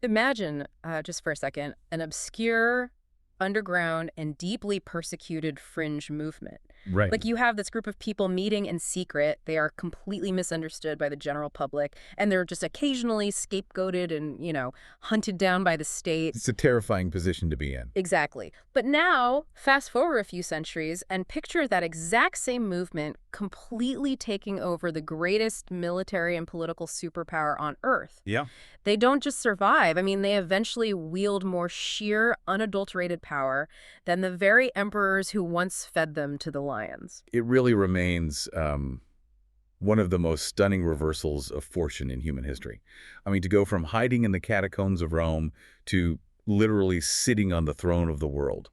Imagine, just for a second, an obscure, underground, and deeply persecuted fringe movement. Right. Like you have this group of people meeting in secret. They are completely misunderstood by the general public, and they're just occasionally scapegoated and, hunted down by the state. It's a terrifying position to be in. Exactly. But now, fast forward a few centuries and picture that exact same movement completely taking over the greatest military and political superpower on Earth. Yeah. They don't just survive. I mean, they eventually wield more sheer, unadulterated power than the very emperors who once fed them to the lions. It really remains one of the most stunning reversals of fortune in human history. I mean, to go from hiding in the catacombs of Rome to literally sitting on the throne of the world,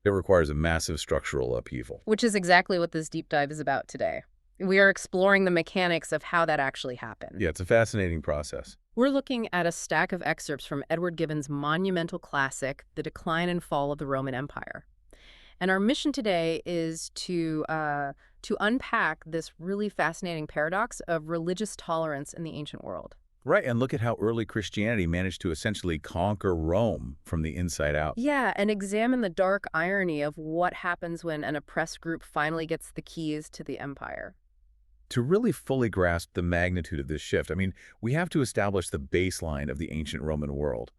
it requires a massive structural upheaval. Which is exactly what this deep dive is about today. We are exploring the mechanics of how that actually happened. Yeah, it's a fascinating process. We're looking at a stack of excerpts from Edward Gibbon's monumental classic, The Decline and Fall of the Roman Empire. And our mission today is to unpack this really fascinating paradox of religious tolerance in the ancient world. Right, and look at how early Christianity managed to essentially conquer Rome from the inside out. Yeah, and examine the dark irony of what happens when an oppressed group finally gets the keys to the empire. To really fully grasp the magnitude of this shift, I mean, we have to establish the baseline of the ancient Roman world,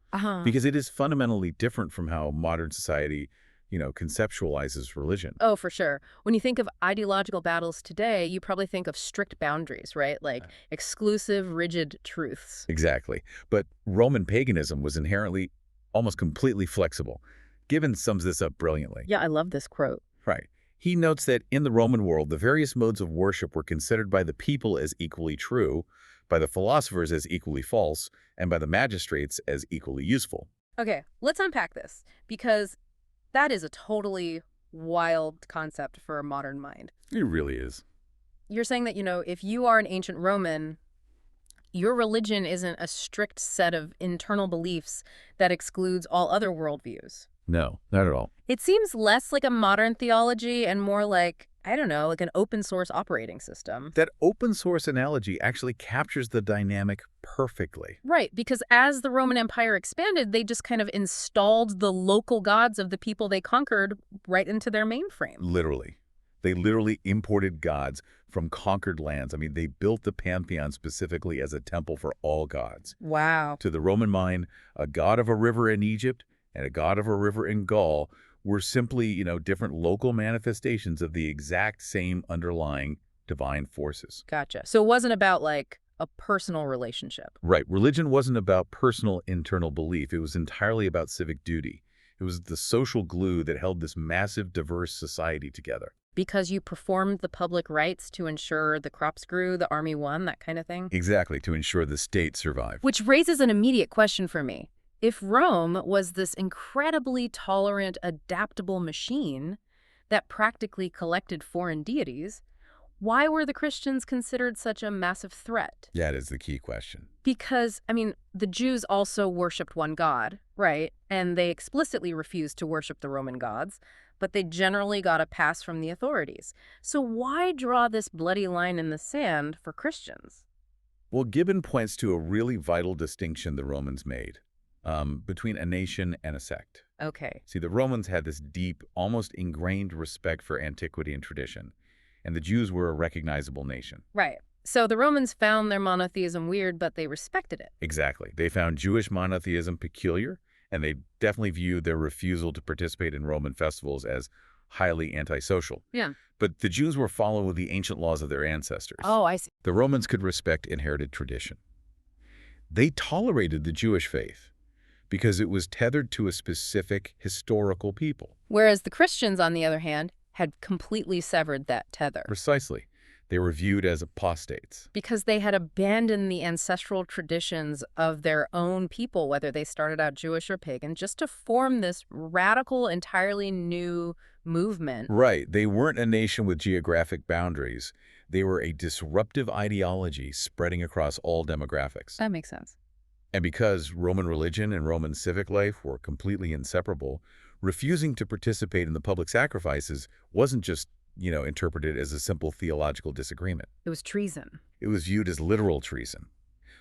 because it is fundamentally different from how modern society, conceptualizes religion. Oh, for sure. When you think of ideological battles today, you probably think of strict boundaries, right? Like exclusive, rigid truths. Exactly. But Roman paganism was inherently almost completely flexible. Gibbon sums this up brilliantly. Yeah, I love this quote. Right. He notes that in the Roman world, the various modes of worship were considered by the people as equally true, by the philosophers as equally false, and by the magistrates as equally useful. Okay, let's unpack this, because that is a totally wild concept for a modern mind. It really is. You're saying that, if you are an ancient Roman, your religion isn't a strict set of internal beliefs that excludes all other worldviews. No, not at all. It seems less like a modern theology and more like, I don't know, like an open source operating system. That open source analogy actually captures the dynamic perfectly. Right, because as the Roman Empire expanded, they just kind of installed the local gods of the people they conquered right into their mainframe. Literally. They literally imported gods from conquered lands. I mean, they built the pantheon specifically as a temple for all gods. Wow. To the Roman mind, a god of a river in Egypt and a god of a river in Gaul were simply, different local manifestations of the exact same underlying divine forces. Gotcha. So it wasn't about, like, a personal relationship. Right. Religion wasn't about personal internal belief. It was entirely about civic duty. It was the social glue that held this massive, diverse society together. Because you performed the public rites to ensure the crops grew, the army won, that kind of thing? Exactly, to ensure the state survived. Which raises an immediate question for me. If Rome was this incredibly tolerant, adaptable machine that practically collected foreign deities, why were the Christians considered such a massive threat? That is the key question. Because, the Jews also worshipped one god, right? And they explicitly refused to worship the Roman gods, but they generally got a pass from the authorities. So why draw this bloody line in the sand for Christians? Well, Gibbon points to a really vital distinction the Romans made between a nation and a sect. Okay. See, the Romans had this deep, almost ingrained respect for antiquity and tradition, and the Jews were a recognizable nation. Right. So the Romans found their monotheism weird, but they respected it. Exactly. They found Jewish monotheism peculiar, and they definitely viewed their refusal to participate in Roman festivals as highly antisocial. Yeah. But the Jews were following the ancient laws of their ancestors. Oh, I see. The Romans could respect inherited tradition. They tolerated the Jewish faith because it was tethered to a specific historical people. Whereas the Christians, on the other hand, had completely severed that tether. Precisely. They were viewed as apostates. Because they had abandoned the ancestral traditions of their own people, whether they started out Jewish or pagan, just to form this radical, entirely new movement. Right. They weren't a nation with geographic boundaries. They were a disruptive ideology spreading across all demographics. That makes sense. And because Roman religion and Roman civic life were completely inseparable, refusing to participate in the public sacrifices wasn't just, interpreted as a simple theological disagreement. It was treason. It was viewed as literal treason.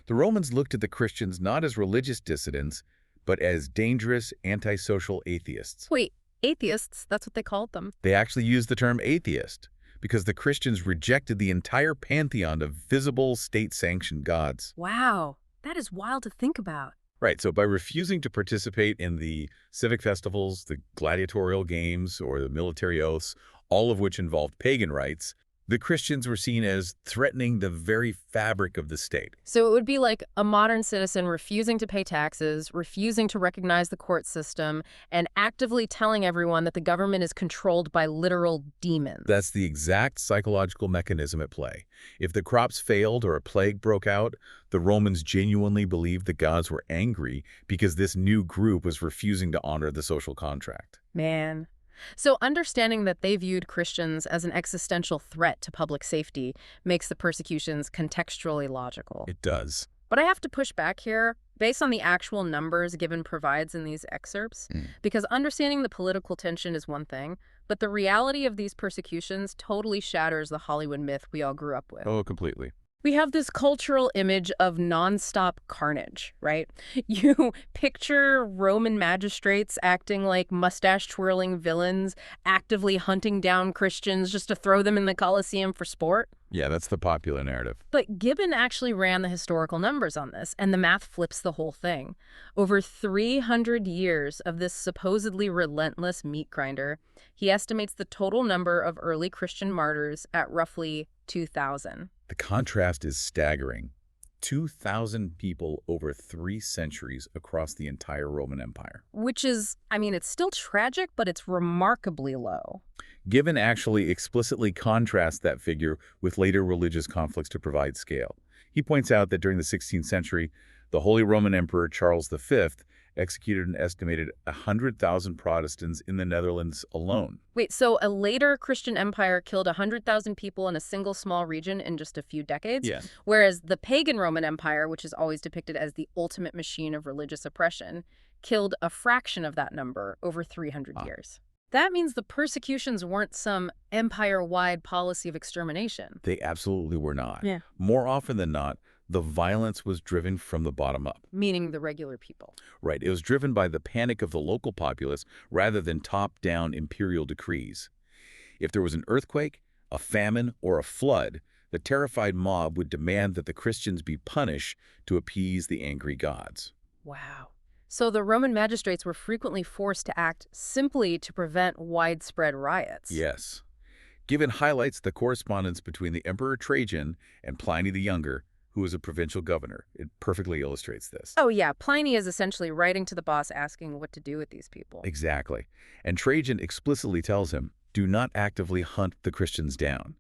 The Romans looked at the Christians not as religious dissidents, but as dangerous antisocial atheists. Wait, atheists, that's what they called them. They actually used the term atheist because the Christians rejected the entire pantheon of visible state-sanctioned gods. Wow, that is wild to think about. Right, so by refusing to participate in the civic festivals, the gladiatorial games, or the military oaths, all of which involved pagan rites, the Christians were seen as threatening the very fabric of the state. So it would be like a modern citizen refusing to pay taxes, refusing to recognize the court system, and actively telling everyone that the government is controlled by literal demons. That's the exact psychological mechanism at play. If the crops failed or a plague broke out, the Romans genuinely believed the gods were angry because this new group was refusing to honor the social contract. Man. So understanding that they viewed Christians as an existential threat to public safety makes the persecutions contextually logical. It does. But I have to push back here, based on the actual numbers Gibbon provides in these excerpts, because understanding the political tension is one thing, but the reality of these persecutions totally shatters the Hollywood myth we all grew up with. Oh, completely. We have this cultural image of nonstop carnage, right? You picture Roman magistrates acting like mustache-twirling villains, actively hunting down Christians just to throw them in the Colosseum for sport. Yeah, that's the popular narrative. But Gibbon actually ran the historical numbers on this, and the math flips the whole thing. Over 300 years of this supposedly relentless meat grinder, he estimates the total number of early Christian martyrs at roughly 2,000. The contrast is staggering. 2,000 people over 3 centuries across the entire Roman Empire. Which is, I mean, it's still tragic, but it's remarkably low. Gibbon actually explicitly contrasts that figure with later religious conflicts to provide scale. He points out that during the 16th century, the Holy Roman Emperor Charles V executed an estimated 100,000 Protestants in the Netherlands alone. Wait, so a later Christian empire killed 100,000 people in a single small region in just a few decades? Yeah. Whereas the pagan Roman Empire, which is always depicted as the ultimate machine of religious oppression, killed a fraction of that number over 300 years. That means the persecutions weren't some empire-wide policy of extermination. They absolutely were not. Yeah. More often than not, the violence was driven from the bottom up. Meaning the regular people. Right. It was driven by the panic of the local populace rather than top-down imperial decrees. If there was an earthquake, a famine, or a flood, the terrified mob would demand that the Christians be punished to appease the angry gods. Wow. So the Roman magistrates were frequently forced to act simply to prevent widespread riots. Yes. Gibbon highlights the correspondence between the Emperor Trajan and Pliny the Younger, who was a provincial governor. It perfectly illustrates this. Oh yeah, Pliny is essentially writing to the boss asking what to do with these people. Exactly. And Trajan explicitly tells him, do not actively hunt the Christians down.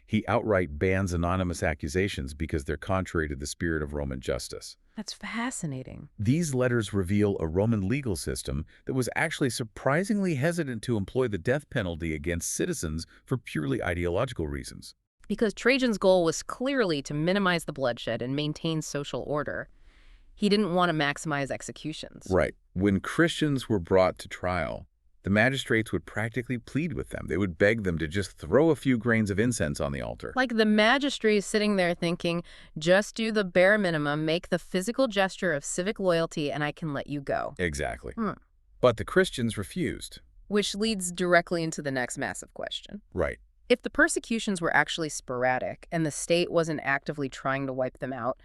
He outright bans anonymous accusations because they're contrary to the spirit of Roman justice. That's fascinating. These letters reveal a Roman legal system that was actually surprisingly hesitant to employ the death penalty against citizens for purely ideological reasons. Because Trajan's goal was clearly to minimize the bloodshed and maintain social order. He didn't want to maximize executions. Right. When Christians were brought to trial, the magistrates would practically plead with them. They would beg them to just throw a few grains of incense on the altar. Like the magistrate is sitting there thinking, just do the bare minimum, make the physical gesture of civic loyalty, and I can let you go. Exactly. But the Christians refused. Which leads directly into the next massive question. Right. If the persecutions were actually sporadic and the state wasn't actively trying to wipe them out,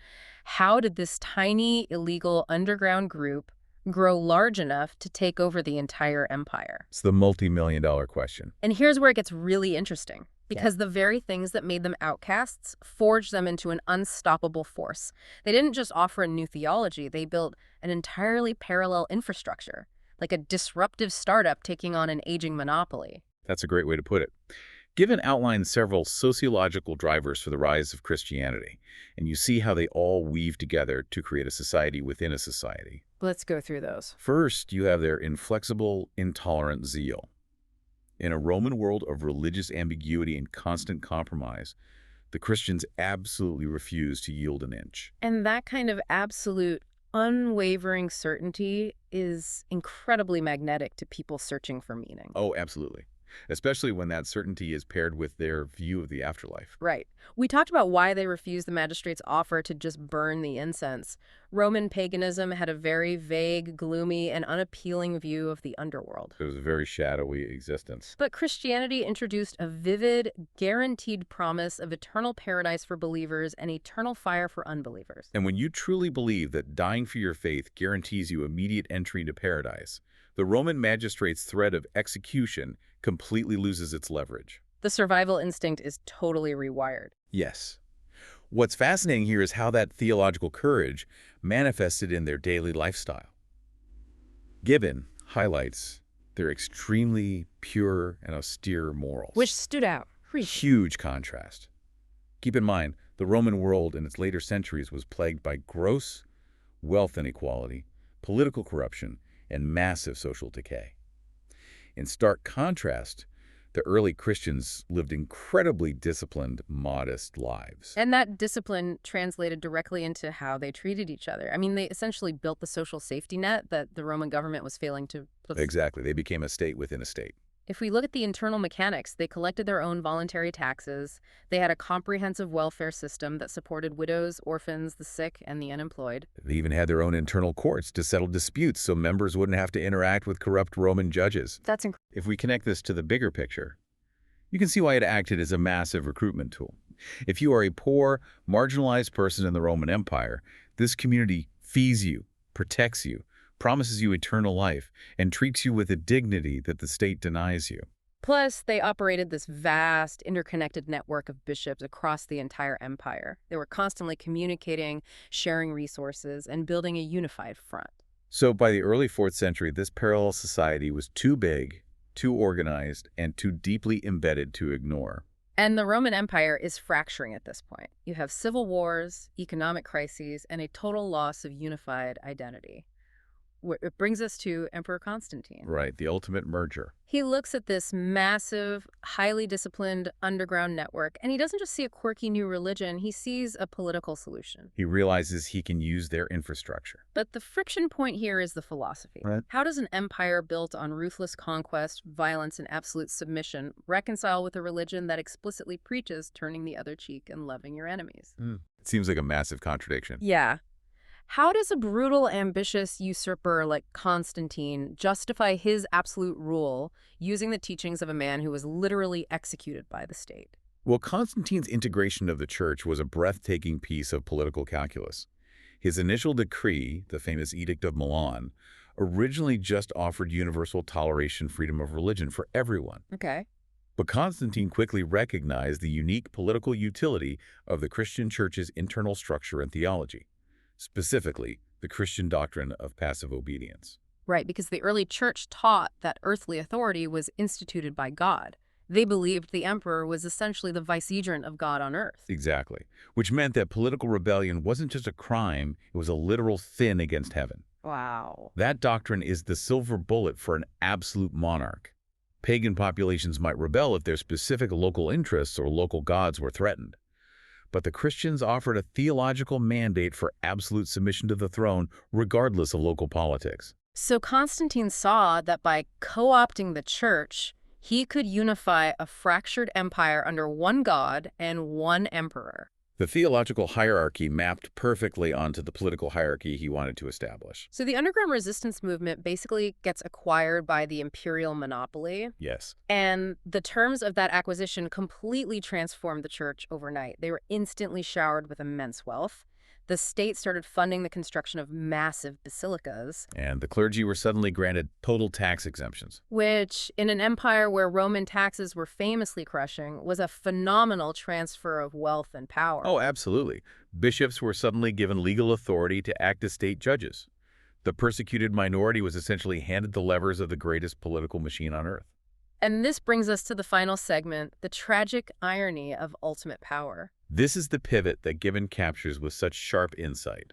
how did this tiny, illegal underground group grow large enough to take over the entire empire? It's the multi-million-dollar question. And here's where it gets really interesting, because the very things that made them outcasts forged them into an unstoppable force. They didn't just offer a new theology, they built an entirely parallel infrastructure, like a disruptive startup taking on an aging monopoly. That's a great way to put it. Gibbon outlines several sociological drivers for the rise of Christianity, and you see how they all weave together to create a society within a society. Let's go through those. First, you have their inflexible, intolerant zeal. In a Roman world of religious ambiguity and constant compromise, the Christians absolutely refused to yield an inch. And that kind of absolute, unwavering certainty is incredibly magnetic to people searching for meaning. Oh, absolutely. especially when that certainty is paired with their view of the afterlife. Right. We talked about why they refused the magistrate's offer to just burn the incense. Roman paganism had a very vague, gloomy, and unappealing view of the underworld. It was a very shadowy existence. But Christianity introduced a vivid, guaranteed promise of eternal paradise for believers and eternal fire for unbelievers. And when you truly believe that dying for your faith guarantees you immediate entry into paradise, the Roman magistrate's threat of execution completely loses its leverage. The survival instinct is totally rewired. Yes. What's fascinating here is how that theological courage manifested in their daily lifestyle. Gibbon highlights their extremely pure and austere morals. Which stood out. Huge contrast. Keep in mind, the Roman world in its later centuries was plagued by gross wealth inequality, political corruption, and massive social decay. In stark contrast, the early Christians lived incredibly disciplined, modest lives. And that discipline translated directly into how they treated each other. I mean, they essentially built the social safety net that the Roman government was failing to... Exactly. They became a state within a state. If we look at the internal mechanics, they collected their own voluntary taxes. They had a comprehensive welfare system that supported widows, orphans, the sick, and the unemployed. They even had their own internal courts to settle disputes so members wouldn't have to interact with corrupt Roman judges. That's incredible. If we connect this to the bigger picture, you can see why it acted as a massive recruitment tool. If you are a poor, marginalized person in the Roman Empire, this community feeds you, protects you, promises you eternal life, and treats you with a dignity that the state denies you. Plus, they operated this vast, interconnected network of bishops across the entire empire. They were constantly communicating, sharing resources, and building a unified front. So by the early 4th century, this parallel society was too big, too organized, and too deeply embedded to ignore. And the Roman Empire is fracturing at this point. You have civil wars, economic crises, and a total loss of unified identity. It brings us to Emperor Constantine. Right, the ultimate merger. He looks at this massive, highly disciplined underground network, and he doesn't just see a quirky new religion, he sees a political solution. He realizes he can use their infrastructure. But the friction point here is the philosophy. Right. How does an empire built on ruthless conquest, violence, and absolute submission reconcile with a religion that explicitly preaches turning the other cheek and loving your enemies? It seems like a massive contradiction. Yeah. How does a brutal, ambitious usurper like Constantine justify his absolute rule using the teachings of a man who was literally executed by the state? Well, Constantine's integration of the church was a breathtaking piece of political calculus. His initial decree, the famous Edict of Milan, originally just offered universal toleration, freedom of religion for everyone. Okay. But Constantine quickly recognized the unique political utility of the Christian church's internal structure and theology. Specifically, the Christian doctrine of passive obedience. Right, because the early church taught that earthly authority was instituted by God. They believed the emperor was essentially the vicegerent of God on earth. Exactly, which meant that political rebellion wasn't just a crime, it was a literal sin against heaven. Wow. That doctrine is the silver bullet for an absolute monarch. Pagan populations might rebel if their specific local interests or local gods were threatened. But the Christians offered a theological mandate for absolute submission to the throne, regardless of local politics. So Constantine saw that by co-opting the church, he could unify a fractured empire under one god and one emperor. The theological hierarchy mapped perfectly onto the political hierarchy he wanted to establish. So the underground resistance movement basically gets acquired by the Imperial monopoly. Yes. And the terms of that acquisition completely transformed the church overnight. They were instantly showered with immense wealth. The state started funding the construction of massive basilicas. And the clergy were suddenly granted total tax exemptions. Which, in an empire where Roman taxes were famously crushing, was a phenomenal transfer of wealth and power. Oh, absolutely. Bishops were suddenly given legal authority to act as state judges. The persecuted minority was essentially handed the levers of the greatest political machine on earth. And this brings us to the final segment, the tragic irony of ultimate power. This is the pivot that Gibbon captures with such sharp insight.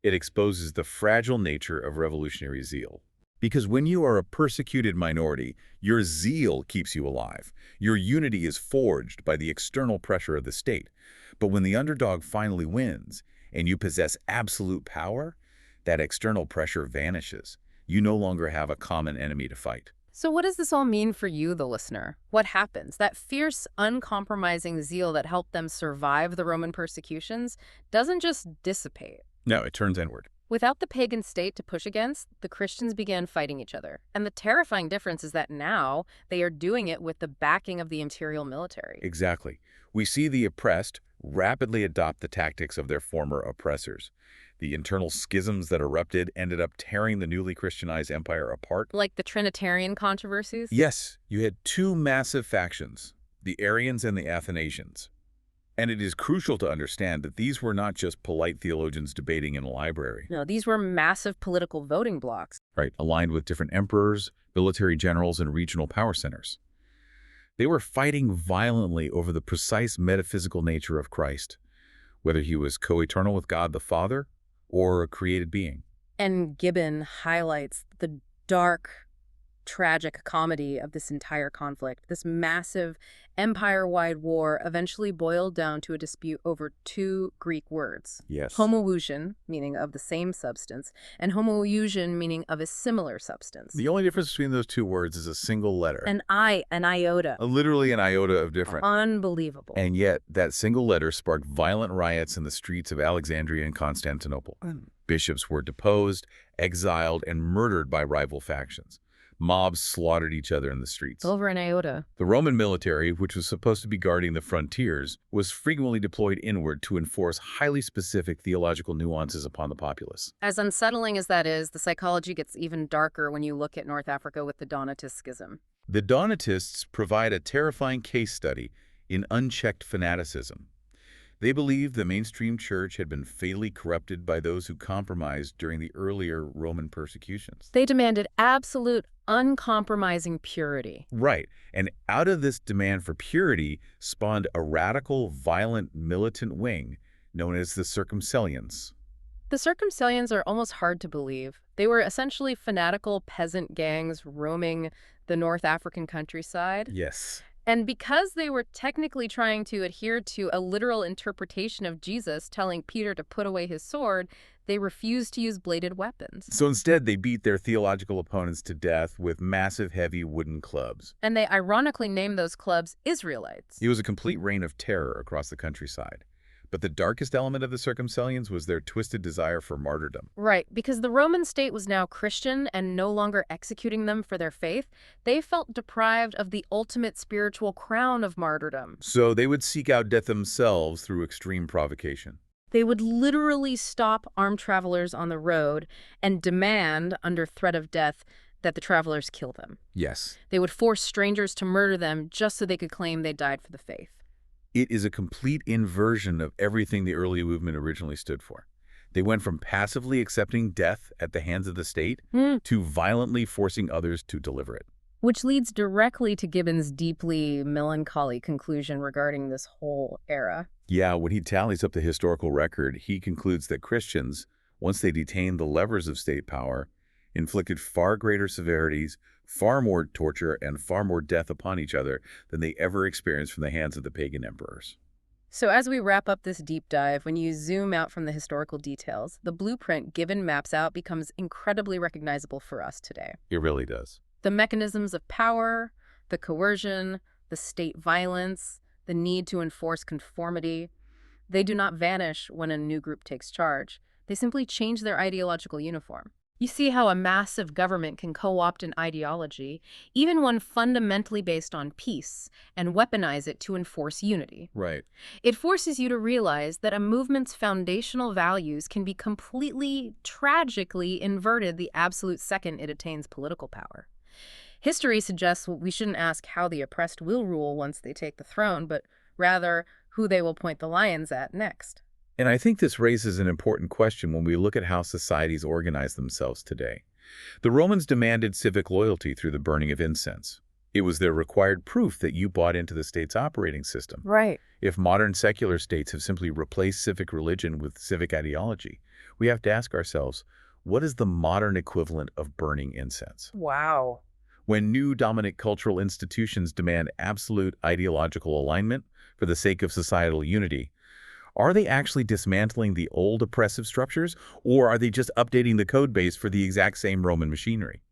It exposes the fragile nature of revolutionary zeal. Because when you are a persecuted minority, your zeal keeps you alive. Your unity is forged by the external pressure of the state. But when the underdog finally wins, and you possess absolute power, that external pressure vanishes. You no longer have a common enemy to fight. So what does this all mean for you, the listener? What happens? That fierce, uncompromising zeal that helped them survive the Roman persecutions doesn't just dissipate. No, it turns inward. Without the pagan state to push against, the Christians began fighting each other. And the terrifying difference is that now they are doing it with the backing of the imperial military. Exactly. We see the oppressed rapidly adopt the tactics of their former oppressors. The internal schisms that erupted ended up tearing the newly Christianized empire apart. Like the Trinitarian controversies? Yes, you had two massive factions, the Arians and the Athanasians. And it is crucial to understand that these were not just polite theologians debating in a library. No, these were massive political voting blocks. Right, aligned with different emperors, military generals, and regional power centers. They were fighting violently over the precise metaphysical nature of Christ, whether he was co-eternal with God the Father or a created being. And Gibbon highlights the dark, tragic comedy of this entire conflict. This massive empire-wide war eventually boiled down to a dispute over two Greek words. Yes. Homoousion, meaning of the same substance, and homoousion, meaning of a similar substance. The only difference between those two words is a single letter. An iota. Literally an iota of difference. Unbelievable. And yet, that single letter sparked violent riots in the streets of Alexandria and Constantinople. Bishops were deposed, exiled, and murdered by rival factions. Mobs slaughtered each other in the streets. Over an iota. The Roman military, which was supposed to be guarding the frontiers, was frequently deployed inward to enforce highly specific theological nuances upon the populace. As unsettling as that is, the psychology gets even darker when you look at North Africa with the Donatist schism. The Donatists provide a terrifying case study in unchecked fanaticism. They believed the mainstream church had been fatally corrupted by those who compromised during the earlier Roman persecutions. They demanded absolute, uncompromising purity. Right. And out of this demand for purity spawned a radical, violent, militant wing known as the Circumcellions. The Circumcellions are almost hard to believe. They were essentially fanatical peasant gangs roaming the North African countryside. Yes. And because they were technically trying to adhere to a literal interpretation of Jesus telling Peter to put away his sword, they refused to use bladed weapons. So instead, they beat their theological opponents to death with massive, heavy wooden clubs. And they ironically named those clubs Israelites. It was a complete reign of terror across the countryside. But the darkest element of the Circumcellions was their twisted desire for martyrdom. Right, because the Roman state was now Christian and no longer executing them for their faith. They felt deprived of the ultimate spiritual crown of martyrdom. So they would seek out death themselves through extreme provocation. They would literally stop armed travelers on the road and demand, under threat of death, that the travelers kill them. Yes. They would force strangers to murder them just so they could claim they died for the faith. It is a complete inversion of everything the early movement originally stood for. They went from passively accepting death at the hands of the state to violently forcing others to deliver it. Which leads directly to Gibbon's deeply melancholy conclusion regarding this whole era. Yeah, when he tallies up the historical record, he concludes that Christians, once they detained the levers of state power, inflicted far greater severities, far more torture, and far more death upon each other than they ever experienced from the hands of the pagan emperors. So as we wrap up this deep dive, when you zoom out from the historical details, the blueprint Gibbon maps out becomes incredibly recognizable for us today. It really does. The mechanisms of power, the coercion, the state violence, the need to enforce conformity, they do not vanish when a new group takes charge. They simply change their ideological uniform. You see how a massive government can co-opt an ideology, even one fundamentally based on peace, and weaponize it to enforce unity. Right. It forces you to realize that a movement's foundational values can be completely, tragically inverted the absolute second it attains political power. History suggests we shouldn't ask how the oppressed will rule once they take the throne, but rather who they will point the lions at next. And I think this raises an important question when we look at how societies organize themselves today. The Romans demanded civic loyalty through the burning of incense. It was their required proof that you bought into the state's operating system. Right. If modern secular states have simply replaced civic religion with civic ideology, we have to ask ourselves, what is the modern equivalent of burning incense? Wow. When new dominant cultural institutions demand absolute ideological alignment for the sake of societal unity, are they actually dismantling the old oppressive structures, or are they just updating the code base for the exact same Roman machinery?